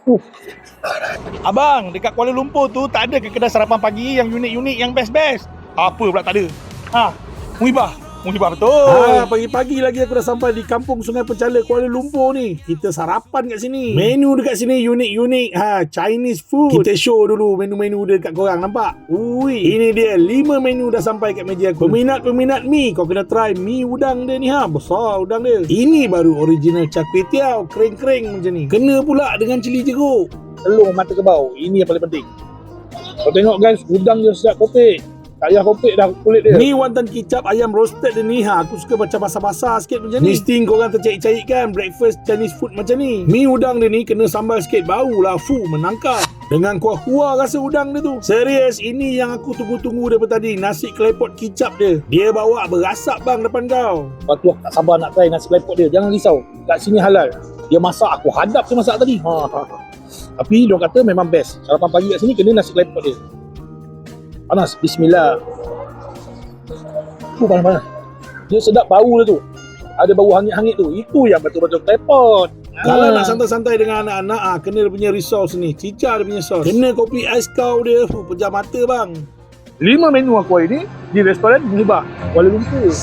Uh. Abang, dekat Kuala Lumpur tu tak ada ke kedai sarapan pagi yang unik-unik, yang best-best? Apa pula tak ada? Muhibah betul. Pagi-pagi lagi aku dah sampai di Kampung Sungai Penchala, Kuala Lumpur ni. Kita sarapan kat sini. Menu dekat sini unik-unik. Chinese food. Kita show dulu menu-menu dia dekat korang, nampak? Ui, ini dia 5 menu dah sampai kat meja aku. Peminat-peminat mi, kau kena try mi udang dia ni. Besar udang dia. Ini baru original char kway teow, kering-kering macam ni. Kena pula dengan cili jeruk. Telur mata kebau, ini yang paling penting. Kau tengok guys, udang dia sedap kopek. Tak payah kopek dah kulit dia. Ni wonton kicap ayam roasted dia ni. Aku suka macam basah-basah sikit macam ni. Mesti korang tercari-cari kan breakfast Chinese food macam ni. Mi udang dia ni kena sambal sikit, bau lah menangkap. Dengan kuah-kuah rasa udang dia tu. Serius, ini yang aku tunggu-tunggu daripada tadi. Nasi klepot kicap dia. Dia bawa berasap bang depan kau. Lepas tu aku tak sabar nak try nasi klepot dia. Jangan risau, kat sini halal. Dia masak, aku hadap dia masak tadi. Tapi dia kata memang best. Sarapan pagi kat sini kena nasi klepot dia. Panas, bismillah. Panas. Dia sedap bau dia tu. Ada bau hangit-hangit tu. Itu yang betul-betul klepot. Kalau nak santai-santai dengan anak-anak, kena dia punya resource ni. Cica dia punya sauce. Kena kopi ais kau dia. Pejam mata bang. 5 menu aku hari ni di restoran Muhibah Kuala Lumpur.